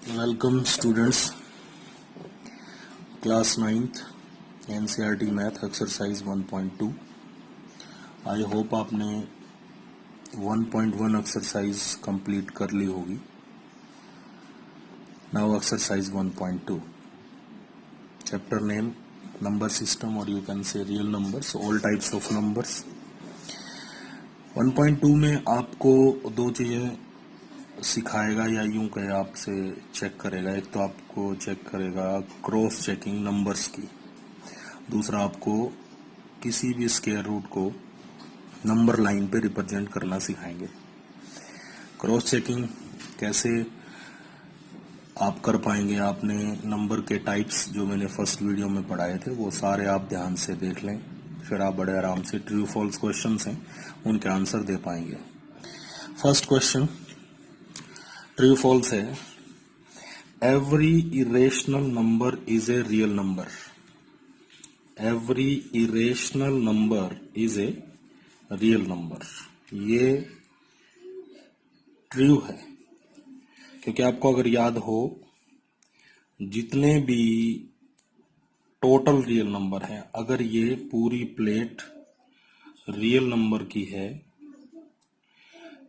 Welcome students, class 9th NCERT math exercise 1.2। I hope आपने 1.1 exercise complete कर ली होगी। Now exercise 1.2, chapter name number system और you can say real numbers, all types of numbers. 1.2 में आपको दो चीजें सिखाएगा या यूं कहे आपसे चेक करेगा। एक तो आपको चेक करेगा क्रॉस चेकिंग नंबर्स की, दूसरा आपको किसी भी स्क्वायर रूट को नंबर लाइन पे रिप्रेजेंट करना सिखाएंगे। क्रॉस चेकिंग कैसे आप कर पाएंगे, आपने नंबर के टाइप्स जो मैंने फर्स्ट वीडियो में पढ़ाए थे वो सारे आप ध्यान से देख लें, फिर आप बड़े आराम से ट्रू फॉल्स क्वेश्चंस हैं उनके आंसर दे पाएंगे। फर्स्ट क्वेश्चन ट्रू फॉल्स है, every irrational number is a real number. Every irrational number is a real number. ये ट्रू है क्योंकि आपको अगर याद हो, जितने भी टोटल रियल नंबर हैं, अगर ये पूरी प्लेट रियल नंबर की है,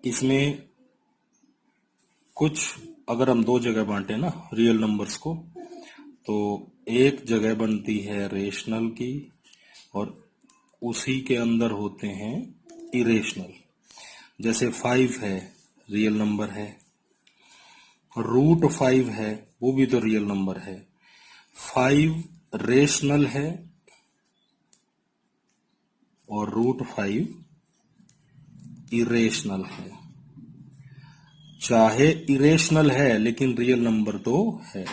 इसमें कुछ अगर हम दो जगह बांटे ना रियल नंबर्स को, तो एक जगह बनती है रेशनल की और उसी के अंदर होते हैं इरेशनल। जैसे 5 है रियल नंबर है, √5 है वो भी तो रियल नंबर है। 5 रेशनल है और √5 इरेशनल है। चाहे इरेशनल है लेकिन रियल नंबर तो है।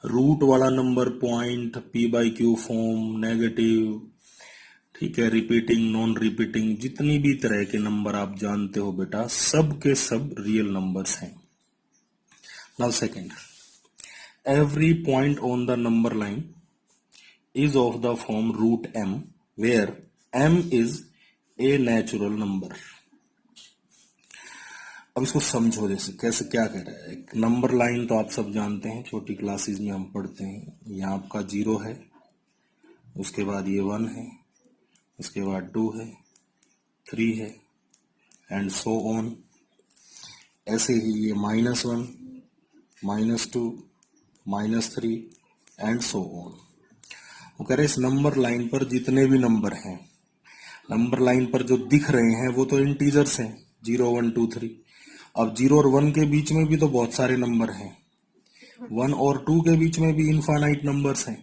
रूट वाला number point, p/q form, negative, ठीक है, रिपीटिंग, नॉन रिपीटिंग, जितनी भी तरह के नंबर आप जानते हो बेटा, सब के सब रियल नंबर्स हैं। Now second, every point on the number line is of the form √m where m is a natural number. अब इसको समझो, जैसे कैसे क्या कह रहा है। एक नंबर लाइन तो आप सब जानते हैं, छोटी क्लासेस में हम पढ़ते हैं। यहाँ आपका 0 है, उसके बाद ये 1 है, उसके बाद 2 है, 3 है एंड सो ऑन। ऐसे ही ये -1, -2, -3 एंड सो ऑन। वो कह रहे इस नंबर लाइन पर जितने भी नंबर हैं, नंबर लाइन पर जो दिख रहे हैं वो तो इंटीजर्स हैं, 0, 1, 2, 3। अब 0 और 1 के बीच में भी तो बहुत सारे नंबर हैं, 1 और 2 के बीच में भी इनफाइनाइट नंबर्स हैं।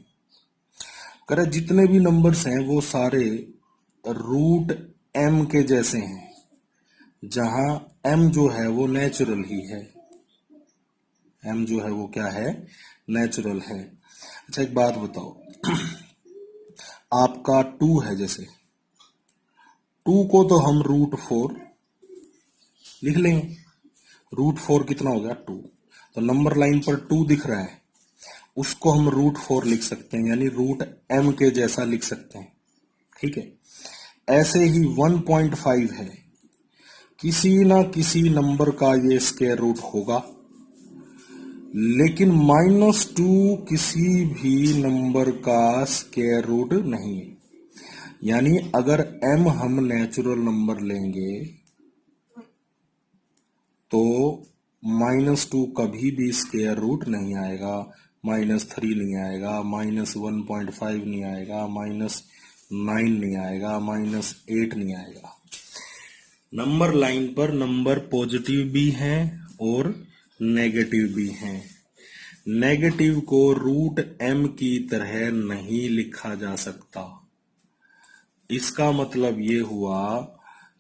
करे जितने भी नंबर्स हैं वो सारे √m के जैसे हैं, जहां m जो है वो नेचुरल ही है। m जो है वो क्या है, नेचुरल है। अच्छा एक बात बताओ, आपका 2 है, जैसे 2 को तो हम √4 लिख लेंगे। √4 कितना हो गया, 2। तो नंबर लाइन पर 2 दिख रहा है, उसको हम √4 लिख सकते हैं, यानी √m के जैसा लिख सकते हैं, ठीक है। ऐसे ही 1.5 है, किसी ना किसी नंबर का ये स्क्वायर रूट होगा, लेकिन -2 किसी भी नंबर का स्क्वायर रूट नहीं है। यानी अगर m हम नेचुरल नंबर लेंगे तो -2 कभी भी स्क्वायर रूट नहीं आएगा, -3 नहीं आएगा, -1.5 नहीं आएगा, -9 नहीं आएगा, -8 नहीं आएगा। नंबर लाइन पर नंबर पॉजिटिव भी हैं और नेगेटिव भी हैं। नेगेटिव को √m की तरह नहीं लिखा जा सकता। इसका मतलब ये हुआ,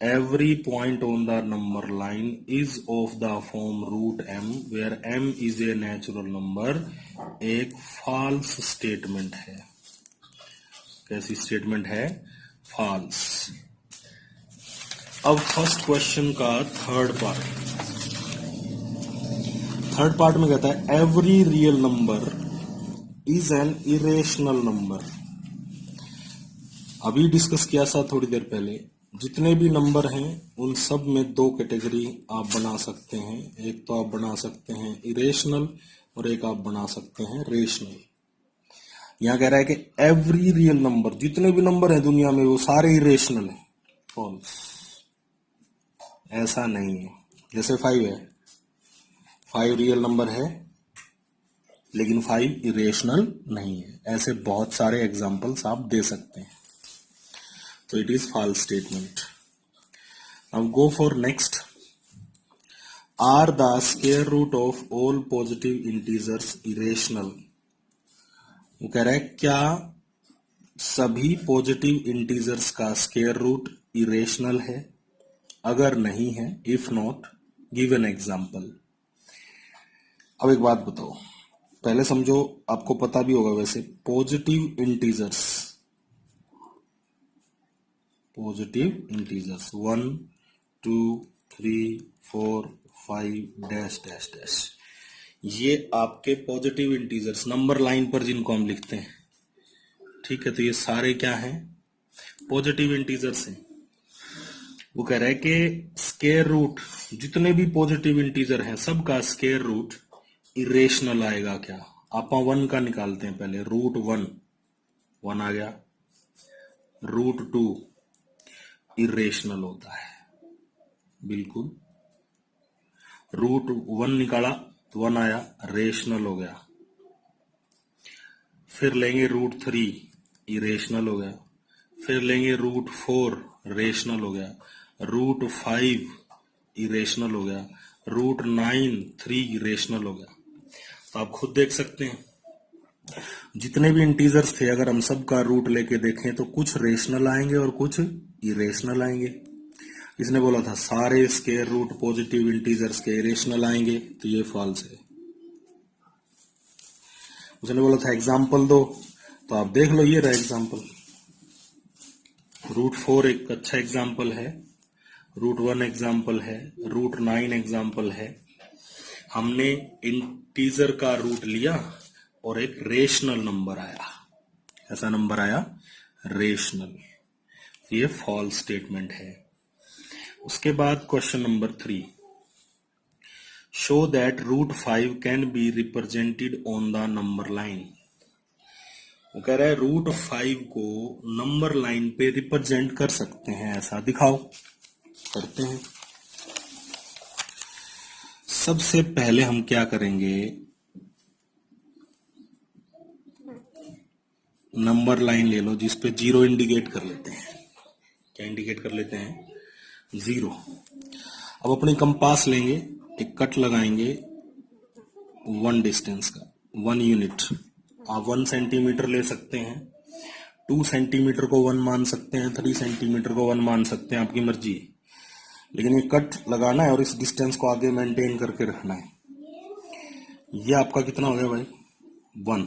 every point on the number line is of the form √m where m is a natural number एक false statement है। कैसी स्टेटमेंट है, false। अब फर्स्ट क्वेश्चन का थर्ड पार्ट में कहता है every real number is an irrational number. अभी डिस्कस किया था थोड़ी देर पहले, जितने भी नंबर हैं उन सब में दो कैटेगरी आप बना सकते हैं। एक तो आप बना सकते हैं इरेशनल, और एक आप बना सकते हैं रेशनल। यहां कह रहा है कि एवरी रियल नंबर, जितने भी नंबर है दुनिया में वो सारे इरेशनल है। फॉल्स, ऐसा नहीं है। जैसे 5 है, 5 रियल नंबर है लेकिन 5 इरेशनल नहीं है। ऐसे बहुत सारे एग्जांपल्स आप दे सकते हैं। तो it is false statement. Now go for next. Are the square root of all positive integers irrational. वो कह रहा है क्या सभी पॉजिटिव इंटीजर्स का स्क्वायर रूट इरेशनल है? अगर नहीं है, if not give an example. अब एक बात बताओ, पहले समझो, आपको पता भी होगा वैसे, positive integers 1 2 3 4 5 dash dash dash, ये आपके पॉजिटिव इंटीजर्स नंबर लाइन पर जिनको हम लिखते हैं, ठीक है। तो ये सारे क्या हैं? पॉजिटिव इंटीजर्स हैं। वो कह रहा है कि स्क्वायर रूट, जितने भी पॉजिटिव इंटीजर हैं सबका स्क्वायर रूट इरेशनल आएगा क्या? आप 1 का निकालते हैं पहले। रूट 1 आ गया। रूट 2 इरेशनल होता है, बिल्कुल। रूट 1 निकाला तो 1 आया, रेशनल हो गया। फिर लेंगे रूट 3, इरेशनल हो गया। फिर लेंगे रूट 4, रेशनल हो गया। रूट 5 इरेशनल हो गया। रूट 9 3 इरेशनल हो गया। तो आप खुद देख सकते हैं जितने भी इंटीजर्स थे, अगर हम सबका रूट लेके देखें तो कुछ रेशनल आएंगे और कुछ इरेशनल आएंगे। इसने बोला था सारे स्क्वायर रूट पॉजिटिव इंटीजर्स के इरेशनल आएंगे, तो ये फॉल्स है। उसने बोला था एग्जाम्पल दो, तो आप देख लो, ये रहा एग्जाम्पल। रूट 4 एक अच्छा एग्जाम्पल है, रूट 1 एग्जाम्पल है, रूट 9 एग्जाम्पल है। हमने इंटीजर का रूट लिया और एक रेशनल नंबर आया। ऐसा नंबर आया रेशनल। ये फॉल्स स्टेटमेंट है। उसके बाद question number 3, show that root 5 can be represented on the number line. वो कह रहा है रूट 5 को नंबर लाइन पे रिप्रेजेंट कर सकते हैं, ऐसा दिखाओ। करते हैं। सबसे पहले हम क्या करेंगे, नंबर लाइन ले लो जिसपे 0 इंडिकेट कर लेते हैं। क्या इंडिकेट कर लेते हैं? 0। अब अपनी कंपास लेंगे, एक कट लगाएंगे 1 डिस्टेंस का, 1 यूनिट। आप 1 सेंटीमीटर ले सकते हैं, 2 सेंटीमीटर को 1 मान सकते हैं, 3 सेंटीमीटर को 1 मान सकते हैं, आपकी मर्जी। लेकिन ये कट लगाना है और इस डिस्टेंस को आगे मेंटेन करके रखना है। ये आपका कितना हो गया भाई? 1।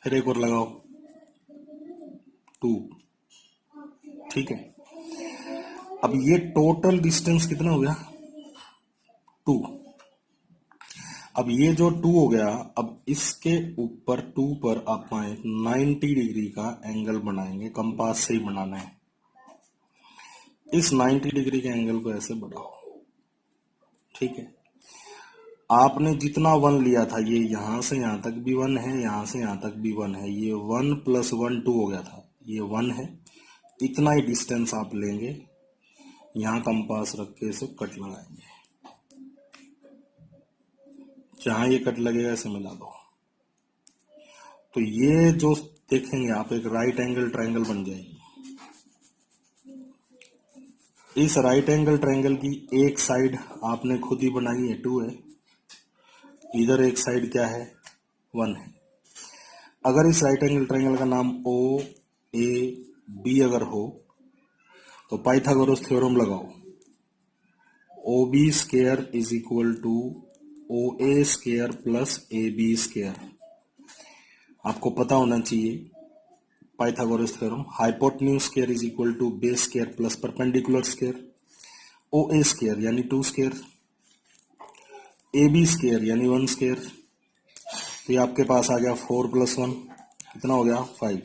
फिर एक और लगाओ, 2। ठीक है। अब ये टोटल डिस्टेंस कितना हो गया? 2। अब ये जो 2 हो गया, अब इसके ऊपर 2 पर आप 90 डिग्री का एंगल बनाएंगे। कंपास से ही बनाना है। इस 90 डिग्री के एंगल को ऐसे बढ़ाओ, ठीक है। आपने जितना 1 लिया था, ये यहां से यहां तक भी 1 है, यहां से यहां तक भी 1 है। ये 1 + 1 2 हो गया था, ये 1 है। इतना ही डिस्टेंस आप लेंगे, यहां कंपास रख के इसे कट लगाएंगे। जहां ये कट लगेगा इसे मिला दो। तो ये जो देखेंगे आप, एक राइट एंगल ट्रायंगल बन जाएगी। इस राइट एंगल ट्रायंगल की एक साइड आपने खुद ही बनाई है, 2 है। इधर एक साइड क्या है? 1 है। अगर इस राइट एंगल ट्रायंगल का नाम OAB अगर हो तो पाइथागोरस थ्योरम लगाओ। OB² = OA² + AB²। आपको पता होना चाहिए पाइथागोरस थ्योरम। हाइपोटेन्यूज² = बेस² + परपेंडिकुलर²। OA² यानी 2², AB² यानी 1²। तो ये आपके पास आ गया 4 + 1, कितना हो गया? 5।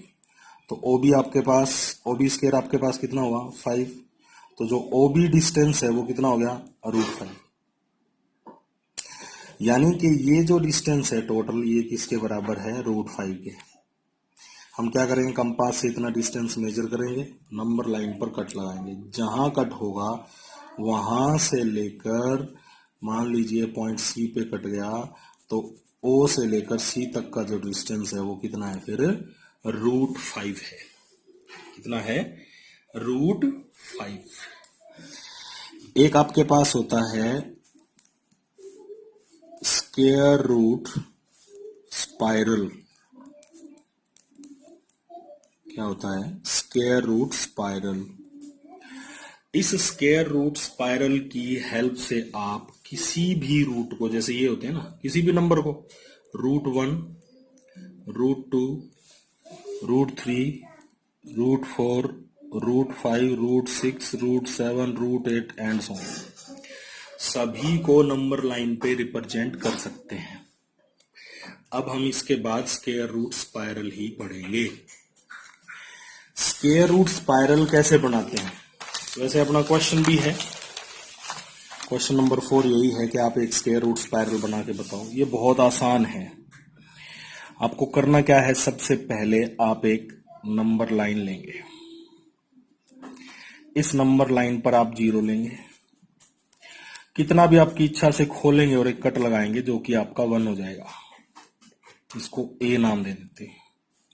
तो OB आपके पास, OB² आपके पास कितना हुआ? 5। तो जो OB डिस्टेंस है वो कितना हो गया? √5। यानी कि ये जो डिस्टेंस है टोटल, ये किसके बराबर है, √5 के। हम क्या करेंगे, कंपास से इतना डिस्टेंस मेजर करेंगे, नंबर लाइन पर कट लगाएंगे, जहां कट होगा वहां से लेकर, मान लीजिए पॉइंट सी पे कट गया, तो ओ से लेकर सी तक का जो डिस्टेंस है वो कितना है, फिर √5 है। कितना है, √5। एक आपके पास होता है स्क्वायर रूट स्पाइरल। क्या होता है, स्क्वायर रूट स्पाइरल। इस स्क्वायर रूट स्पाइरल की हेल्प से आप किसी भी रूट को, जैसे ये होते हैं ना, किसी भी नंबर को, √1, √2, √3, √4, √5, √6, √7, √8 एंड सो ऑन, सभी को नंबर लाइन पे रिप्रेजेंट कर सकते हैं। अब हम इसके बाद स्क्वायर रूट स्पाइरल ही पढ़ेंगे। स्क्वायर रूट स्पाइरल कैसे बनाते हैं, वैसे अपना क्वेश्चन भी है, क्वेश्चन नंबर 4 यही है कि आप एक स्क्वायर रूट स्पाइरल बना के बताओ। ये बहुत आसान है। आपको करना क्या है, सबसे पहले आप एक नंबर लाइन लेंगे, इस नंबर लाइन पर आप 0 लेंगे, कितना भी आपकी इच्छा से खोलेंगे और एक कट लगाएंगे जो कि आपका 1 हो जाएगा। इसको ए नाम दे देते हैं।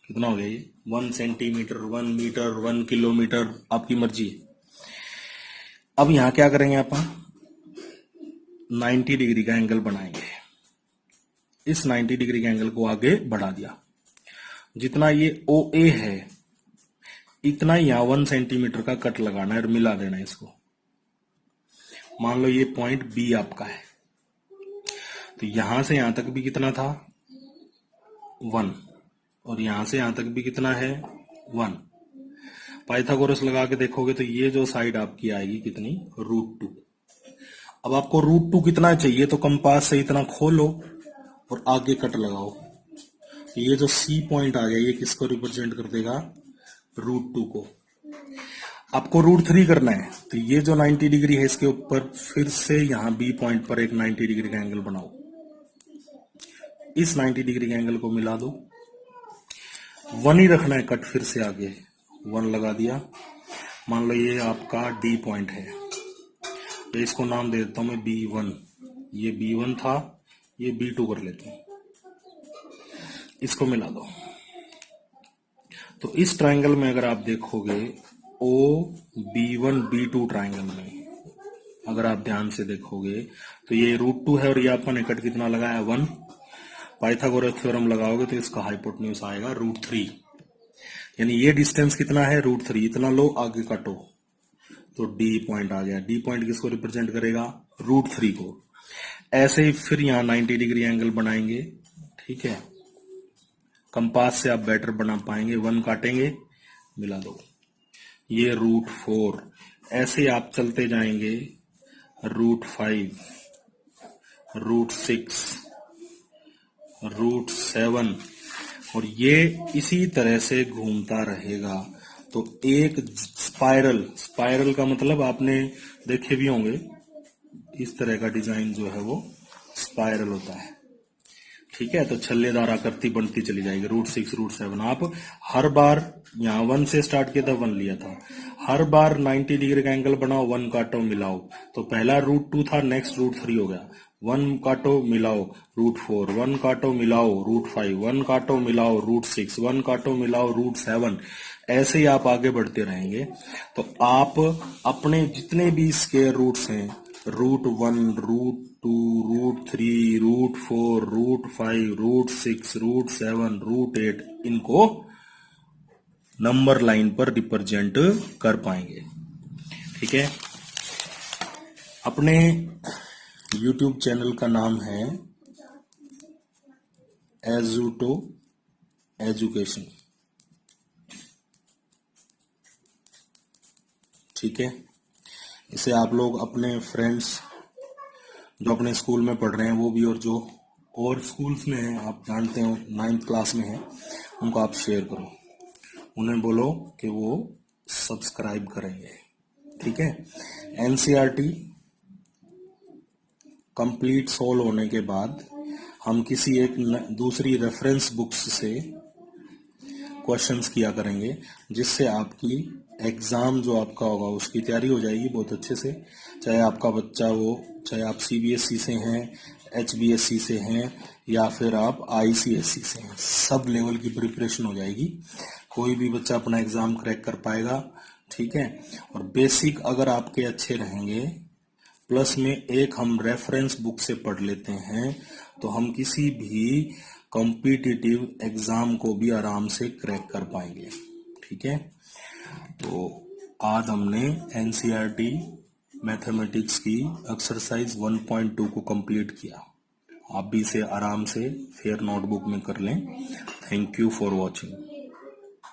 कितना हो गया ये, 1 सेंटीमीटर, 1 मीटर, 1 किलोमीटर, आपकी मर्जी है। अब यहां क्या करेंगे, आप 90 डिग्री का एंगल बनाएंगे। इस 90 डिग्री के एंगल को आगे बढ़ा दिया, जितना ये OA है इतना ही यहां 1 सेंटीमीटर का कट लगाना है और मिला देना है इसको। मान लो ये पॉइंट B आपका है, तो यहां से यहां तक भी कितना था, 1, और यहां से यहां तक भी कितना है, 1। पाइथागोरस लगा के देखोगे तो ये जो साइड आपकी आएगी कितनी, √2। अब आपको √2 कितना चाहिए, तो कंपास से इतना खोलो और आगे कट लगाओ। तो ये जो C पॉइंट आ गया, ये किसको रिप्रेजेंट कर देगा, √2 को। आपको √3 करना है, तो ये जो 90 डिग्री है इसके ऊपर फिर से यहां B पॉइंट पर एक 90 डिग्री का एंगल बनाओ, इस 90 डिग्री के एंगल को मिला दो, 1 ही रखना है कट, फिर से आगे 1 लगा दिया। मान लो ये आपका D पॉइंट है, तो इसको नाम दे देता हूं मैं B1। ये B1 था, ये B2 कर लेते हैं, इसको मिला दो। तो इस ट्रायंगल में अगर आप देखोगे OB1 B2 ट्रायंगल में अगर आप ध्यान से देखोगे तो ये √2 है और ये आपका निकट कितना लगाया, 1। पाइथागोरस थ्योरम लगाओगे तो इसका हाइपोटेन्यूज आएगा √3, यानी ये डिस्टेंस कितना है, √3। इतना लो, आगे काटो, तो D पॉइंट आ गया। D पॉइंट किसको रिप्रेजेंट करेगा, √3 को। ऐसे ही फिर यहां 90 डिग्री एंगल बनाएंगे, ठीक है। कंपास से आप बेटर बना पाएंगे, 1 काटेंगे, मिला दो, ये √4। ऐसे आप चलते जाएंगे, √5, √6, √7, और ये इसी तरह से घूमता रहेगा। तो एक स्पाइरल, स्पाइरल का मतलब आपने देखे भी होंगे, इस तरह का डिजाइन जो है वो स्पाइरल होता है, ठीक है। तो छल्लेदार आकृति बनती चली जाएगी, √6, √7। आप हर बार यहाँ 1 से स्टार्ट किया था, 1 लिया था, हर बार 90 डिग्री का एंगल बनाओ, 1 काटो मिलाओ, तो पहला √2 था, नेक्स्ट √3 हो गया, 1 काटो मिलाओ, √4, 1 काटो मिलाओ, √5, 1 काटो मिलाओ, √6, 1 काटो मिलाओ, √7। ऐसे ही आप आगे बढ़ते रहेंगे। तो आप अपने जितने भी स्क्वायर रूट्स हैं, √1, √2, √3, √4, √5, √6, √7, √8, इनको नंबर लाइन पर रिप्रेजेंट कर पाएंगे, ठीक है। अपने YouTube चैनल का नाम है एजुटो एजुकेशन, ठीक है। इसे आप लोग अपने फ्रेंड्स जो अपने स्कूल में पढ़ रहे हैं वो भी, और जो और स्कूल्स में हैं, आप जानते हो 9th क्लास में है, उनको आप शेयर करो, उन्हें बोलो कि वो सब्सक्राइब करेंगे, ठीक है। NCERT कंप्लीट सोल्व होने के बाद हम किसी एक दूसरी रेफरेंस बुक्स से क्वेश्चंस किया करेंगे, जिससे आपकी एग्जाम जो आपका होगा उसकी तैयारी हो जाएगी बहुत अच्छे से। चाहे आपका बच्चा हो, चाहे आप सीबीएसई से हैं, एचबीएसई से हैं, या फिर आप आईसीएसई से हैं, सब लेवल की प्रिपरेशन हो जाएगी। कोई भी बच्चा अपना एग्जाम क्रैक कर पाएगा, ठीक है। और बेसिक अगर आपके अच्छे रहेंगे, प्लस में एक हम रेफरेंस बुक से पढ़ लेते हैं, तो हम किसी भी कॉम्पिटिटिव एग्जाम को भी आराम से क्रैक कर पाएंगे, ठीक है। तो आज हमने एनसीईआरटी मैथमेटिक्स की एक्सरसाइज 1.2 को कंप्लीट किया। आप भी इसे आराम से फेयर नोटबुक में कर लें। Thank you for watching.